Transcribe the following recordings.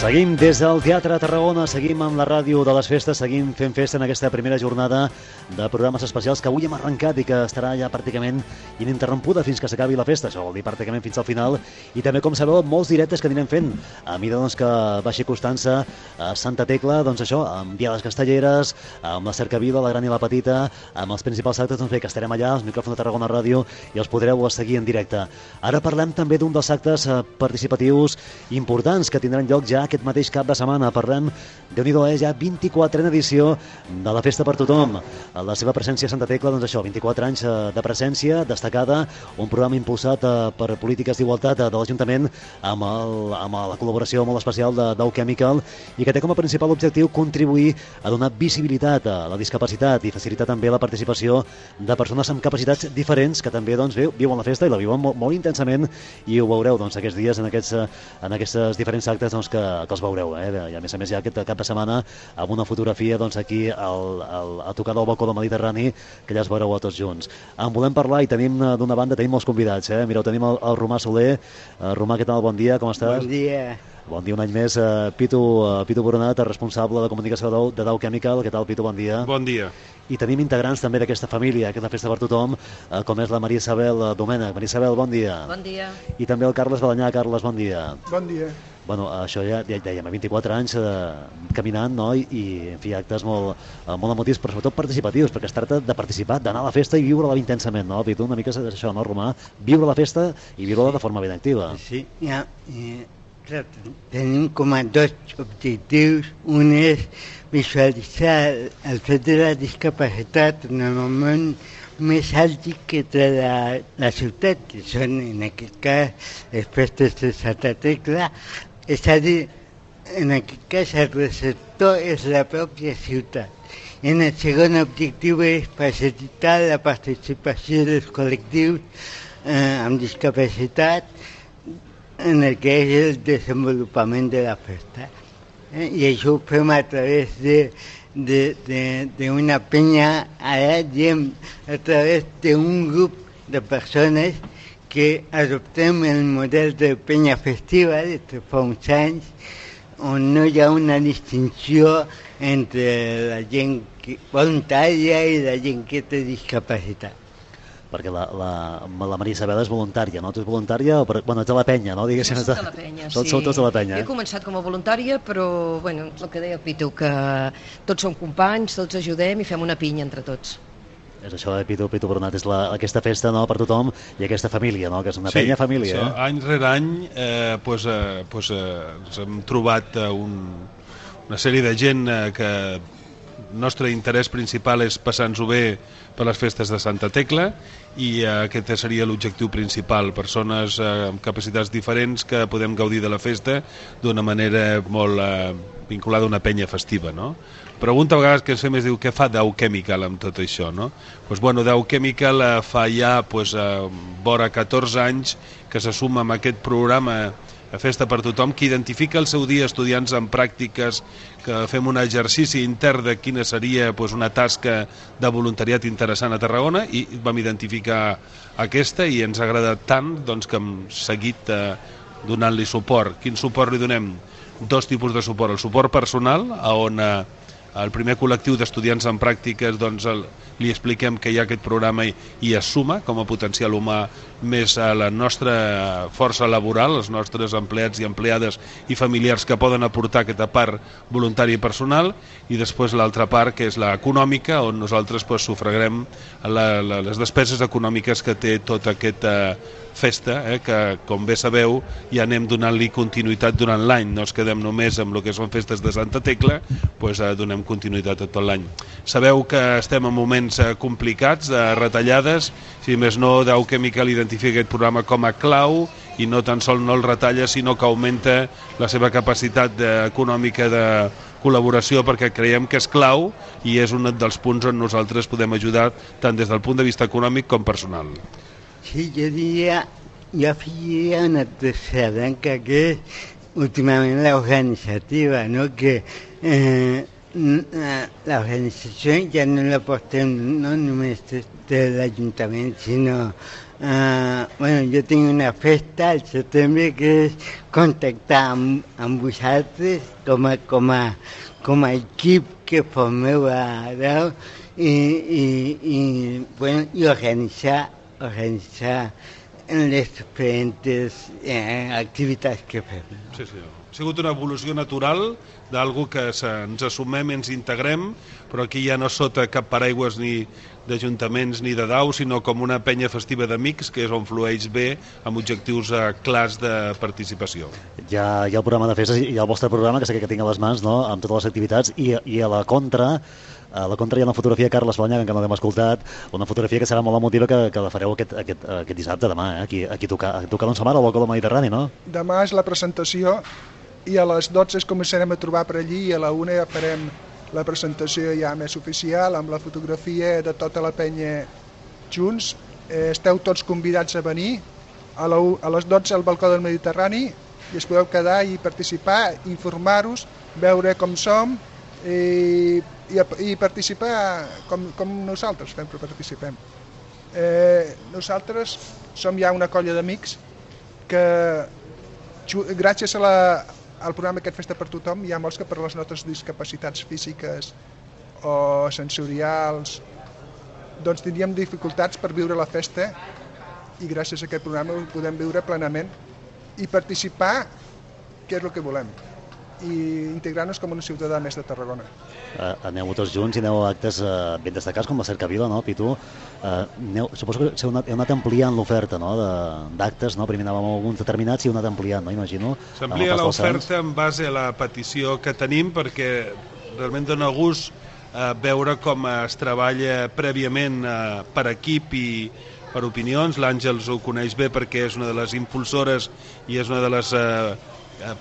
Seguim des del Teatre Tarragona, seguim amb la ràdio de les festes, seguim fent festa en aquesta primera jornada de programes especials que avui hem arrencat i que estarà ja pràcticament ininterrompuda fins que s'acabi la festa, això vol dir pràcticament fins al final, i també, com sabeu, molts directes que anirem fent a mesura que baixi costant-se a Santa Tecla, doncs això, amb diades castelleres, amb la Cercavila, la gran i la petita, amb els principals actes, doncs bé, que estarem allà, els micròfons de Tarragona Ràdio, i els podreu seguir en directe. Ara parlem també d'un dels actes participatius importants que tindran lloc ja aquest mateix cap de setmana. Parlem, Déu-n'hi-do, ja 24a edició de la Festa per Tothom. La seva presència a Santa Tecla, doncs això, 24 anys de presència destacada, un programa impulsat per polítiques d'igualtat de l'Ajuntament amb la col·laboració molt especial de Dow Chemical i que té com a principal objectiu contribuir a donar visibilitat a la discapacitat i facilitar també la participació de persones amb capacitats diferents que també doncs, viuen la festa i la viuen molt intensament, i ho veureu doncs, aquests dies en aquests diferents actes doncs, que els veureu, i a més ja aquest cap de setmana amb una fotografia doncs, aquí a tocar del balcó del Mediterrani, que ja es veureu a tots junts. En volem parlar i tenim d'una banda molts convidats, mireu, tenim el Romà Soler. Romà, què tal? Bon dia, com estàs? Bon dia. Bon dia un any més. Pitu Boronat, responsable de comunicació de Dow Chemical. Què tal, Pitu? Bon dia. Bon dia. I tenim integrants també d'aquesta família, aquesta festa per tothom, com és la Maria Isabel Domènech. Maria Isabel, bon dia. Bon dia. I també el Carles Balanyà. Carles, bon dia. Bon dia. Bueno, això ja dèiem, 24 anys caminant, no? I en fi, actes molt emotius, però sobretot participatius, perquè es tracta de participar, d'anar a la festa i viure-la intensament, no? Pitu, una mica és això, no, Romà? Viure la festa i viure-la de forma ben activa. Sí, ja, tenim com a dos objectius. Un és visualitzar el fet de la discapacitat en el moment més àlgid que té la ciutat, que són, en aquest cas, les festes de Santa Tecla. És a dir, en aquest cas el receptor és la pròpia ciutat. En el segon objectiu és facilitar la participació dels col·lectius amb discapacitat en el que és el desenvolupament de la festa. I això ho fem a través d'una penya, ara diem, a través d'un grup de persones que adoptem el model de penya festiva des de fa uns anys, on no hi ha una distinció entre la gent voluntària i la gent que té discapacitat. Perquè la Maria Isabel és voluntària, no? Tu ets voluntària? Bueno, ets de la penya, no? Diguéssim, soc de la penya, sí. Sou tots de la penya, He començat com a voluntària, però, bueno, el que deia Pitu, que tots som companys, tots ajudem i fem una pinya entre tots. És això, Pitu Boronat, és aquesta festa, no?, per tothom, i aquesta família, no?, que és una penya família. Sí, any rere any ens hem trobat una sèrie de gent que el nostre interès principal és passar-nos-ho bé per les festes de Santa Tecla, i aquest seria l'objectiu principal, persones amb capacitats diferents que podem gaudir de la festa d'una manera molt vinculada a una penya festiva, no? Pregunta a vegades que fem és, diu, què fa Dow Chemical amb tot això, no? Doncs, bueno, Dow Chemical fa ja vora 14 anys que se suma amb aquest programa a Festa per Tothom, que identifica el seu dia estudiants en pràctiques, que fem un exercici intern de quina seria una tasca de voluntariat interessant a Tarragona, i vam identificar aquesta i ens ha agradat tant doncs, que hem seguit donant-li suport. Quin suport li donem? Dos tipus de suport. El suport personal, on el primer col·lectiu d'estudiants en pràctiques doncs, li expliquem que hi ha aquest programa i es suma com a potencial humà més a la nostra força laboral, els nostres empleats i empleades i familiars que poden aportar aquesta part voluntària i personal, i després l'altra part que és l'econòmica, on nosaltres sufragarem les despeses econòmiques que té tota aquesta festa, que com bé sabeu ja anem donant-li continuïtat durant l'any, no ens quedem només amb el que són festes de Santa Tecla, donem continuïtat a tot l'any. Sabeu que estem en moments complicats, de retallades, si més no, Dow Chemical identifica aquest programa com a clau i no tan sols no el retalla, sinó que augmenta la seva capacitat econòmica de col·laboració, perquè creiem que és clau i és un dels punts on nosaltres podem ajudar tant des del punt de vista econòmic com personal. Sí, jo diria, jo afegiria una tercera branca que és últimament l'organitzativa, no? Que l'organització ja no la portem no només de l'Ajuntament, sinó jo tinc una festa al setembre que és contactar amb vosaltres com a equip que formeu a Déu i organitzar les diferents activitats que fem. Sí. Ha sigut una evolució natural d'algú que ens assumem i ens integrem, però aquí ja no sota cap paraigües ni d'ajuntaments ni de DAO, sinó com una penya festiva d'amics, que és on flueix bé amb objectius clars de participació. Hi ha el programa de festes i el vostre programa, que sé que tinc a les mans, no?, amb totes les activitats, i a la contra hi ha una fotografia de Carles Blanyac, que no l'hem escoltat, una fotografia que serà molt emotiva, que la fareu aquest dissabte, demà, aquí a tocar d'on som ara, al balcó del Mediterrani, no? Demà és la presentació i a les 12 es començarem a trobar per allí i a la 1 ja farem la presentació ja més oficial amb la fotografia de tota la penya junts. Esteu tots convidats a venir a les 12 al balcó del Mediterrani i es podeu quedar i participar, informar-vos, veure com som i participar com nosaltres sempre participem. Nosaltres som ja una colla d'amics que gràcies al programa aquest Festa per Tothom hi ha molts que per les nostres discapacitats físiques o sensorials doncs tindríem dificultats per viure la festa i gràcies a aquest programa ho podem viure plenament i participar, que és el que volem, i integrar-nos com una ciutadà més de Tarragona. Aneu tots junts i aneu a actes ben destacats com la Cercavila, no, Pitu? Suposo que heu anat ampliant l'oferta, no?, d'actes, no? Primer anàvem amb alguns determinats i heu anat ampliant, no?, imagino. S'amplia l'oferta en base a la petició que tenim, perquè realment dona gust veure com es treballa prèviament per equip i per opinions. L'Àngels ho coneix bé perquè és una de les impulsores i és una de les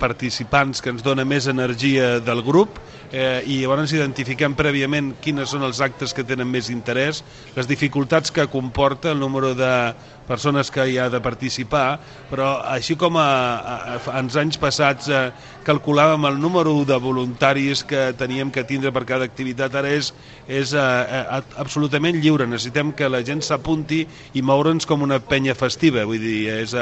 participants que ens dona més energia del grup, i llavors identifiquem prèviament quines són els actes que tenen més interès, les dificultats que comporta el número de persones que hi ha de participar, però així com en anys passats calculàvem el número de voluntaris que teníem que tindre per cada activitat, ara és absolutament lliure. Necessitem que la gent s'apunti i moure'ns com una penya festiva, vull dir, és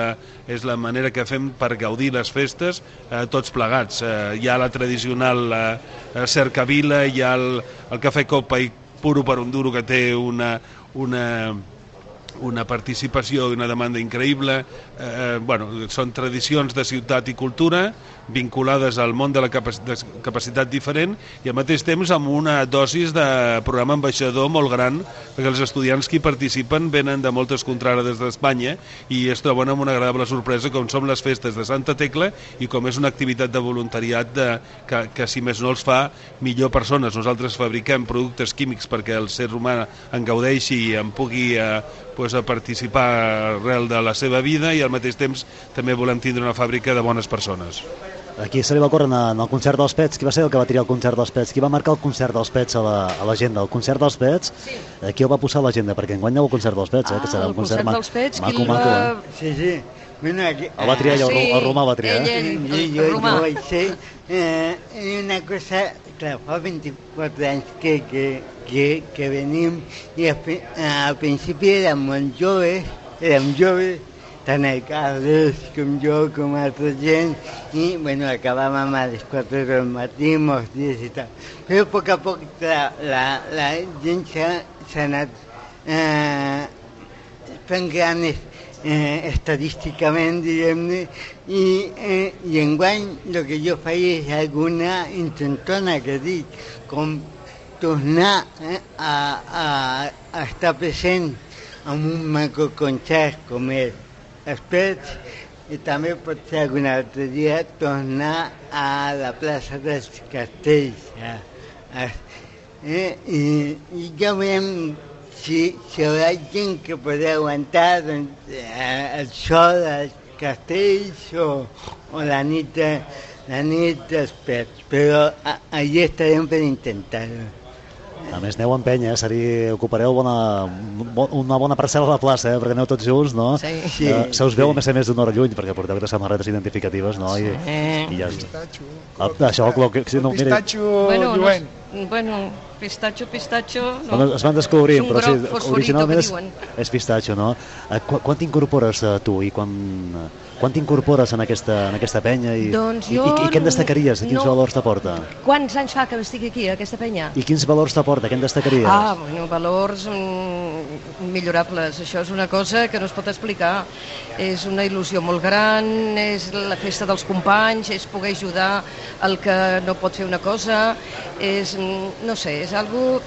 la manera que fem per gaudir les festes tots plegats. Hi ha la tradicional Cercavila, hi ha el Cafè Copa i Puro per un Duro, que té una participació i una demanda increïble. Són tradicions de ciutat i cultura vinculades al món de la capacitat diferent i al mateix temps amb una dosis de programa ambaixador molt gran, perquè els estudiants que hi participen venen de moltes contrades d'Espanya i es troben amb una agradable sorpresa com són les festes de Santa Tecla i com és una activitat de voluntariat que si més no els fa millor persones. Nosaltres fabriquem productes químics perquè el ser humà en gaudeixi i en pugui a participar arrel de la seva vida i al mateix temps també volem tindre una fàbrica de bones persones. Aquí se li va córrer en el concert dels Pets. Qui va ser el que va triar el concert dels Pets? Qui va marcar el concert dels Pets a l'agenda? El concert dels Pets? Sí. Qui el va posar a l'agenda? Perquè enguany el concert dels Pets, que serà un concert dels Pets, maco. Sí. Bueno, aquí, el va triar el Romà va triar. Jo vaig ser una cosa, clar, fa 24 anys que venim i al principi érem molt joves, tant el Carles com jo, com altra gent, i acabàvem a les 4 del matí, molts dies i tal. Però a poc a poc la gent s'ha anat fent gran estadísticament, diguem-ne, i enguany el que jo faig és alguna intentona que dic, com tornar a estar present en un maco concert com és els Pets, i també pot ser algun altre dia tornar a la plaça dels Castells. I ja veiem si hi haurà gent que podrà aguantar el so dels Castells o la nit dels Pets, però allí estarem per intentar-ho. A més, aneu amb penya, ocupareu una bona parcel·la a la plaça, perquè aneu tots junts, no? Sí. Se us veu a més d'una hora lluny, perquè porteu aquestes samarretes identificatives, no? I ja... Pistatxo. Això, el pistatxo lluent. bueno, pistatxo, no. Bueno, es van descobrint, és un però sí, groc fosforito originalment que diuen. és pistatxo, no? Quan t'incorpores tu i quan t'incorpores en aquesta penya i què en destacaries? Quins valors t'aporta? Quants anys fa que estic aquí, a aquesta penya? I quins valors t'aporta? Què en destacaries? Bueno, valors millorables. Això és una cosa que no es pot explicar. És una il·lusió molt gran, és la festa dels companys, és poder ajudar el que no pot fer una cosa, és, no sé, és algo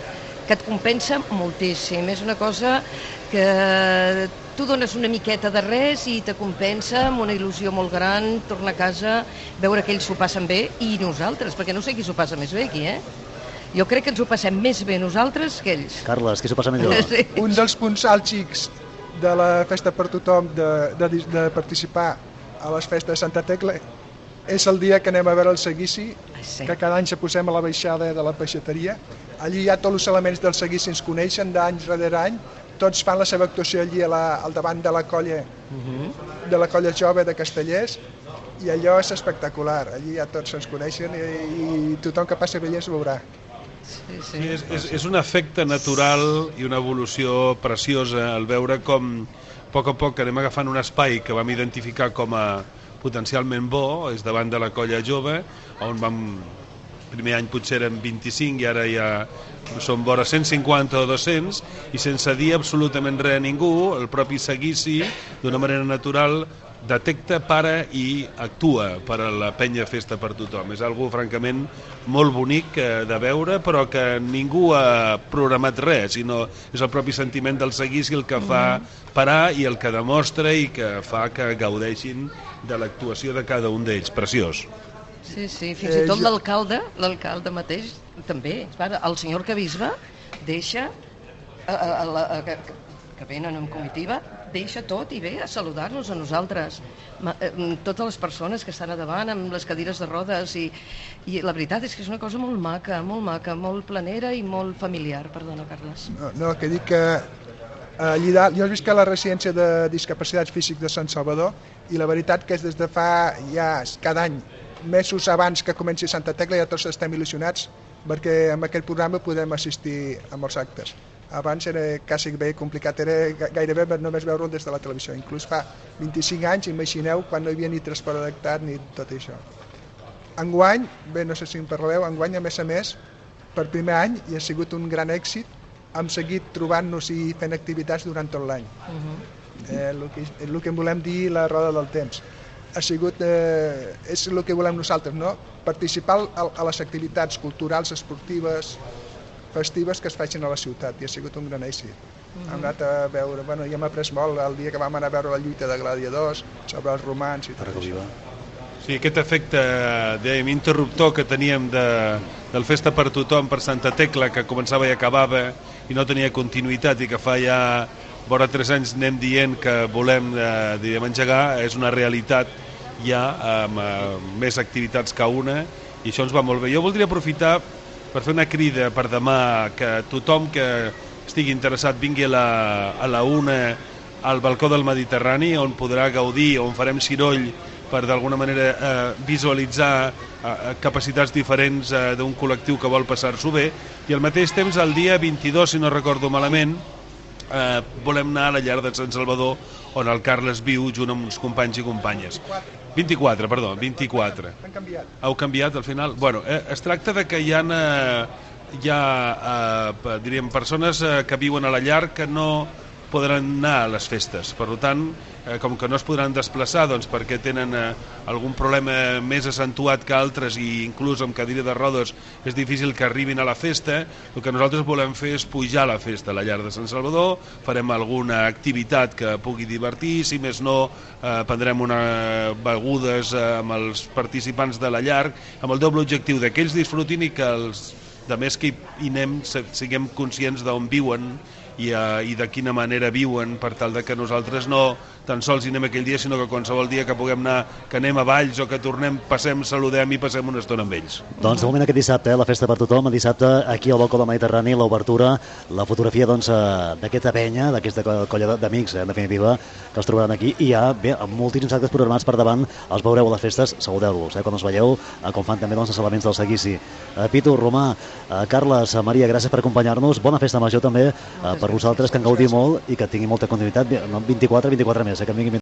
que et compensa moltíssim. És una cosa que tu dones una miqueta de res i te compensa amb una il·lusió molt gran, tornar a casa, veure que ells s'ho passen bé i nosaltres, perquè no sé qui s'ho passa més bé aquí, Jo crec que ens ho passem més bé nosaltres que ells. Carles, qui s'ho passa millor? Sí. Un dels punts àlgics de la festa per tothom, de participar a les festes de Santa Tecla, és el dia que anem a veure el seguici, Sí. que cada any se posem a la baixada de la peixateria. Allí hi ha tots els elements del seguici, ens coneixen d'any rere any, tots fan la seva actuació allí al davant de la colla jove de Castellers, i allò és espectacular. Allí ja tots ens coneixen i tothom que passi per allà es veurà. Sí, és un efecte natural i una evolució preciosa el veure com a poc anem agafant un espai que vam identificar com a potencialment bo, és davant de la colla jove, on primer any potser eren 25 i ara ja són vora 150 o 200, i sense dir absolutament res a ningú, el propi seguici, d'una manera natural, detecta, para i actua per a la penya festa per tothom. És algo francament molt bonic de veure, però que ningú ha programat res, sinó és el propi sentiment del seguici el que fa parar i el que demostra i que fa que gaudeixin de l'actuació de cada un d'ells. Preciós. Sí, fins i tot l'alcalde mateix també. El senyor Arquebisbe deixa que venen en comitiva, deixa tot i ve a saludar-nos a nosaltres, totes les persones que estan a davant amb les cadires de rodes, i la veritat és que és una cosa molt maca, molt planera i molt familiar. Perdona, Carles. No, que dic que allí dalt, jo he vist que la residència de discapacitats físics de Sant Salvador, i la veritat que és des de fa ja cada any, mesos abans que comenci Santa Tecla, ja tots estem il·lusionats perquè amb aquest programa podem assistir a molts actes. Abans era quasi bé complicat, era gairebé només veure-ho des de la televisió. Inclús fa 25 anys, imagineu, quan no hi havia ni transport adaptat ni tot això. Enguany, bé, no sé si en parleu, enguany a més, per primer any, i ha sigut un gran èxit, hem seguit trobant-nos i fent activitats durant tot l'any. El que en volem dir la roda del temps. És el que volem nosaltres, no? Participar a les activitats culturals, esportives, festives que es facin a la ciutat, i ha sigut un gran èxit. Hem anat a veure, ja hem après molt el dia que vam anar a veure la lluita de gladiadors, sobre els romans i tot això. Sí, aquest efecte interruptor que teníem del Festa per Tothom per Santa Tecla, que començava i acabava i no tenia continuïtat, i que fa ja vora 3 anys anem dient que volem engegar, és una realitat ja amb més activitats que una, i això ens va molt bé. Jo voldria aprofitar per fer una crida per demà, que tothom que estigui interessat vingui a la 1 al balcó del Mediterrani, on podrà gaudir, on farem ciroll per d'alguna manera visualitzar capacitats diferents d'un col·lectiu que vol passar-s'ho bé, i al mateix temps el dia 22, si no recordo malament, volem anar a la llar de Sant Salvador, on el Carles viu junt amb uns companys i companyes. 24. Han canviat. Heu canviat al final? Bueno, es tracta de que hi ha diríem, persones que viuen a la llar que no podran anar a les festes. Per tant, com que no es podran desplaçar, doncs perquè tenen algun problema més accentuat que altres, i inclús amb cadira de rodes és difícil que arribin a la festa, el que nosaltres volem fer és pujar a la festa a la llar de Sant Salvador, farem alguna activitat que pugui divertir, si més no prendrem begudes amb els participants de la llar, amb el doble objectiu de que ells disfrutin i que els altres que hi anem siguem conscients d'on viuen i de quina manera viuen, per tal de que nosaltres no tan sols hi anem aquell dia, sinó que qualsevol dia que puguem anar, que anem a Valls o que tornem, passem, saludem i passem una estona amb ells. Doncs de moment aquest dissabte, la festa per tothom, dissabte aquí al balcó del Mediterrani, l'obertura, la fotografia d'aquesta penya, d'aquesta colla d'amics, en definitiva, que els trobaran aquí, i hi ha moltíssims actes programats per davant, els veureu a les festes, saludeu-los, quan els veieu, com fan també els elements del seguici. Pitu, Romà, Carles, Maria, gràcies per acompanyar-nos, bona festa major també per vosaltres, que en gaudiu molt i que tingui molta continuïtat, 24 més, que en vinguin